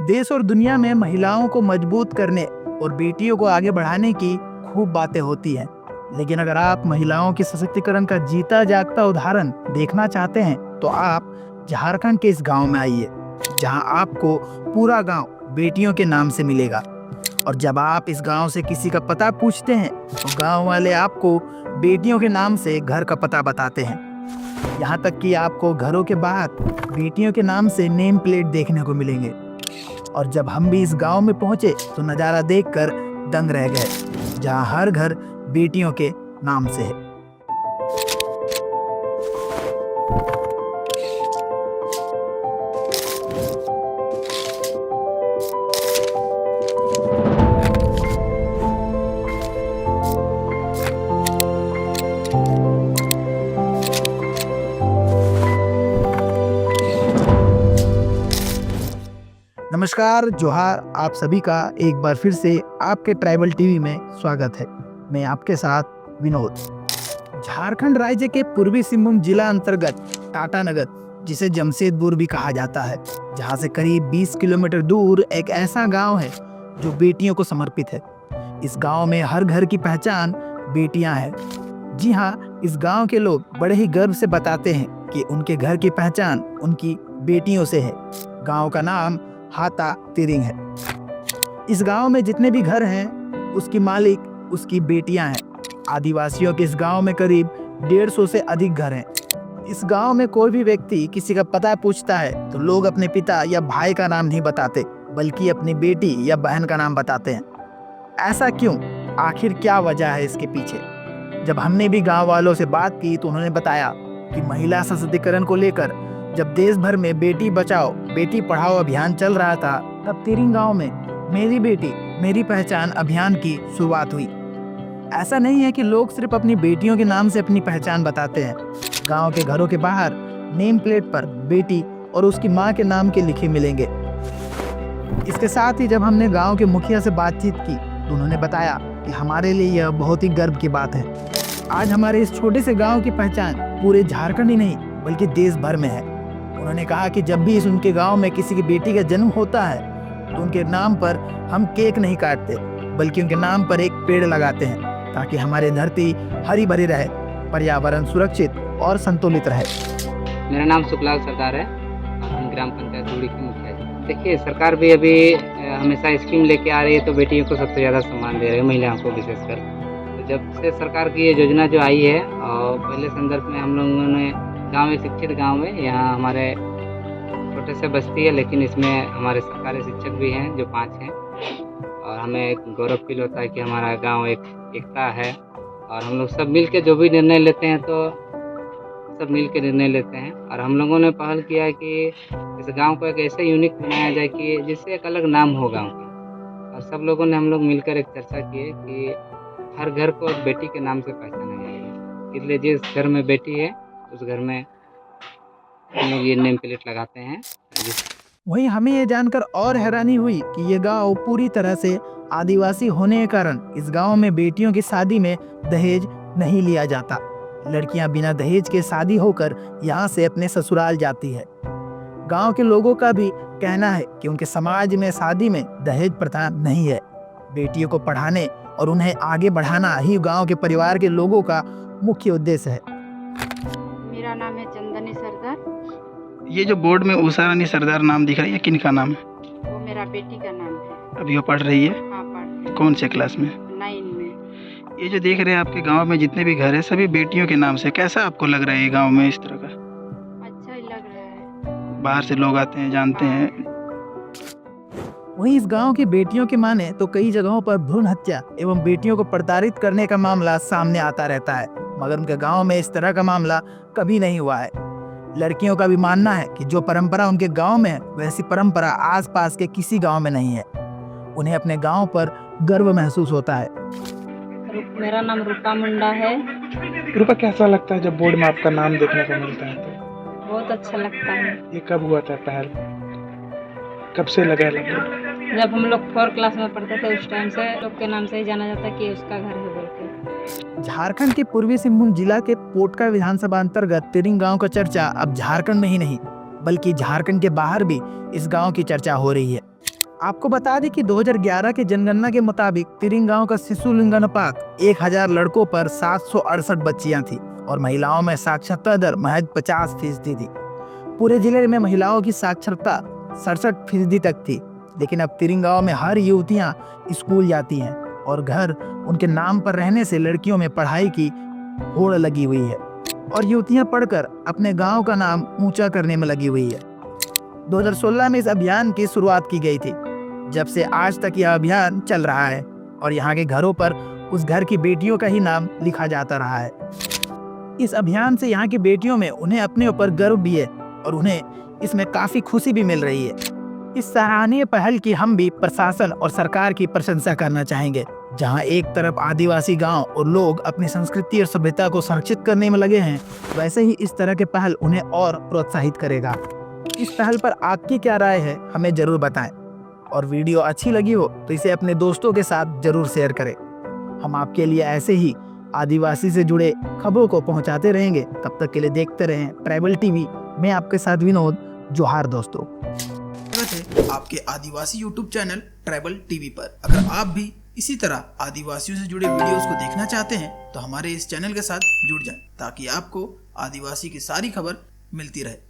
देश और दुनिया में महिलाओं को मजबूत करने और बेटियों को आगे बढ़ाने की खूब बातें होती हैं, लेकिन अगर आप महिलाओं के सशक्तिकरण का जीता जागता उदाहरण देखना चाहते हैं तो आप झारखंड के इस गांव में आइए, जहां आपको पूरा गांव बेटियों के नाम से मिलेगा। और जब आप इस गांव से किसी का पता पूछते हैं तो गांव वाले आपको बेटियों के नाम से घर का पता बताते हैं। यहाँ तक कि आपको घरों के बाहर बेटियों के नाम से नेम प्लेट देखने को मिलेंगे। और जब हम भी इस गांव में पहुंचे तो नज़ारा देखकर दंग रह गए, जहां हर घर बेटियों के नाम से है। नमस्कार, जोहार, आप सभी का एक बार फिर से आपके ट्राइबल टीवी में स्वागत है। मैं आपके साथ विनोद। झारखंड राज्य के पूर्वी सिंहभूम जिला अंतर्गत टाटानगर, जिसे जमशेदपुर भी कहा जाता है, जहां से करीब 20 किलोमीटर दूर एक ऐसा गांव है जो बेटियों को समर्पित है। इस गांव में हर घर की पहचान बेटियां हैं। जी हाँ, इस गांव के लोग बड़े ही गर्व से बताते हैं कि उनके घर की पहचान उनकी बेटियों से है। गांव का नाम हाता तिरिंग है। इस गांव में जितने भी घर हैं उसकी मालिक उसकी बेटियां हैं। आदिवासियों के इस गांव में करीब 150 से अधिक घर हैं। इस गांव में कोई भी व्यक्ति किसी का पता पूछता है तो लोग अपने पिता या भाई का नाम नहीं बताते, बल्कि अपनी बेटी या बहन का नाम बताते हैं। ऐसा क्यों? आखिर क्या वजह है इसके पीछे? जब हमने भी गांव वालों से बात की तो उन्होंने बताया कि महिला सशक्तिकरण को लेकर जब देश भर में बेटी बचाओ बेटी पढ़ाओ अभियान चल रहा था, तब तिरिंग गांव में मेरी बेटी मेरी पहचान अभियान की शुरुआत हुई। ऐसा नहीं है कि लोग सिर्फ अपनी बेटियों के नाम से अपनी पहचान बताते हैं। गांव के घरों के बाहर नेम प्लेट पर बेटी और उसकी मां के नाम के लिखे मिलेंगे। इसके साथ ही जब हमने गांव के मुखिया से बातचीत की तो उन्होंने बताया कि हमारे लिए यह बहुत ही गर्व की बात है। आज हमारे इस छोटे से गाँव की पहचान पूरे झारखंड ही नहीं बल्कि देश भर में है। उन्होंने कहा कि जब भी उनके गांव में किसी की बेटी का जन्म होता है तो उनके नाम पर हम केक नहीं काटते, बल्कि उनके नाम पर एक पेड़ लगाते हैं, ताकि हमारी धरती हरी भरी रहे, पर्यावरण सुरक्षित और संतुलित रहे। मेरा नाम सुखलाल सरदार है और हम ग्राम पंचायत दूड़ी के मुखिया जी। देखिए, सरकार भी अभी हमेशा स्कीम लेके आ रही है तो बेटियों को सबसे ज़्यादा सम्मान दे रहे हैं, महिलाओं को विशेषकर। तो जब से सरकार की ये योजना जो आई है, और पहले संदर्भ में हम लोगों ने गांव में शिक्षित गांव में, यहाँ हमारे छोटे से बस्ती है, लेकिन इसमें हमारे सरकारी शिक्षक भी हैं जो 5 हैं, और हमें एक गौरव फील होता है कि हमारा गांव एकता है। और हम लोग सब मिल के जो भी निर्णय लेते हैं तो सब मिल के निर्णय लेते हैं। और हम लोगों ने पहल किया है कि इस गांव को एक ऐसे यूनिक बनाया जाए कि जिससे एक अलग नाम हो गाँव का। और सब लोगों ने हम लोग मिलकर एक चर्चा की है कि हर घर को एक बेटी के नाम से पहचाना जाएगा, इसलिए जिस घर में बेटी है उस घर में हम लोग ये नेम प्लेट लगाते हैं। वहीं हमें ये जानकर और हैरानी हुई कि ये गांव पूरी तरह से आदिवासी होने के कारण इस गांव में बेटियों की शादी में दहेज नहीं लिया जाता। लड़कियां बिना दहेज के शादी होकर यहाँ से अपने ससुराल जाती है। गांव के लोगों का भी कहना है कि उनके समाज में शादी में दहेज प्रथा नहीं है। बेटियों को पढ़ाने और उन्हें आगे बढ़ाना ही गाँव के परिवार के लोगों का मुख्य उद्देश्य है। मेरा नाम है चंदनी सरदार। ये जो बोर्ड में उषा रानी सरदार नाम दिख रहा है, किन का नाम है? वो मेरा बेटी का नाम है। अभी वो पढ़ रही है? हाँ, पढ़ कौन से क्लास में? 9 में। ये जो देख रहे हैं आपके गांव में जितने भी घर है सभी बेटियों के नाम से, कैसा आपको लग रहा है ये गांव में इस तरह का? अच्छा ही लग रहा है। बाहर से लोग आते हैं, जानते हैं। वहीं इस गांव की बेटियों के माने तो कई जगहों पर भ्रूण हत्या एवं बेटियों को प्रताड़ित करने का मामला सामने आता रहता है, मगर उनके गांव में इस तरह का मामला कभी नहीं हुआ है। लड़कियों का भी मानना है कि जो परंपरा उनके गांव में है वैसी परंपरा आसपास के किसी गांव में नहीं है। उन्हें अपने गांव पर गर्व महसूस होता है। मेरा नाम रूपा मुंडा है। रूपा, कैसा लगता है जब बोर्ड में आपका नाम देखने को मिलता है? तो बहुत अच्छा लगता है। ये कब हुआ था पहल? कब से लगा है? जब हम लोग 4 क्लास में पढ़ते थे उस टाइम से लोग के नाम से ही जाना जाता कि उसका घर है बोल के। झारखंड के पूर्वी सिंहभूम जिला के पोटका विधानसभा अंतर्गत तिरिंग गांव का चर्चा अब झारखंड में ही नहीं बल्कि झारखंड के बाहर भी इस गांव की चर्चा हो रही है। आपको बता दें कि 2011 के जनगणना के मुताबिक तिरिंग गांव का शिशु लिंगानुपात 1000 लड़कों पर 768 बच्चियां थी और महिलाओं में साक्षरता दर महज 50% थी। पूरे जिले में महिलाओं की साक्षरता 67% तक थी। लेकिन अब तिरिंग गांव में हर युवतियां स्कूल जाती हैं और घर उनके नाम पर रहने से लड़कियों में पढ़ाई की होड़ लगी हुई है और युवतियां पढ़कर अपने गांव का नाम ऊंचा करने में लगी हुई है। 2016 में इस अभियान की शुरुआत की गई थी। जब से आज तक यह अभियान चल रहा है और यहाँ के घरों पर उस घर की बेटियों का ही नाम लिखा जाता रहा है। इस अभियान से यहाँ की बेटियों में उन्हें अपने ऊपर गर्व भी है और उन्हें इसमें काफी खुशी भी मिल रही है। इस सराहनीय पहल की हम भी प्रशासन और सरकार की प्रशंसा करना चाहेंगे। जहाँ एक तरफ आदिवासी गांव और लोग अपनी संस्कृति और सभ्यता को संरक्षित करने में लगे हैं, वैसे ही इस तरह के पहल उन्हें और प्रोत्साहित करेगा। इस पहल पर आपकी क्या राय है, हमें जरूर बताएं और वीडियो अच्छी लगी हो तो इसे अपने दोस्तों के साथ जरूर शेयर करें। हम आपके लिए ऐसे ही आदिवासी से जुड़े खबरों को पहुंचाते रहेंगे। तब तक के लिए देखते रहें ट्राइबल टीवी। मैं आपके साथ विनोद। जोहार दोस्तों। स्वागत है आपके आदिवासी YouTube चैनल ट्राइबल टीवी पर। अगर आप भी इसी तरह आदिवासियों से जुड़े वीडियोस को देखना चाहते हैं तो हमारे इस चैनल के साथ जुड़ जाएं ताकि आपको आदिवासी की सारी खबर मिलती रहे।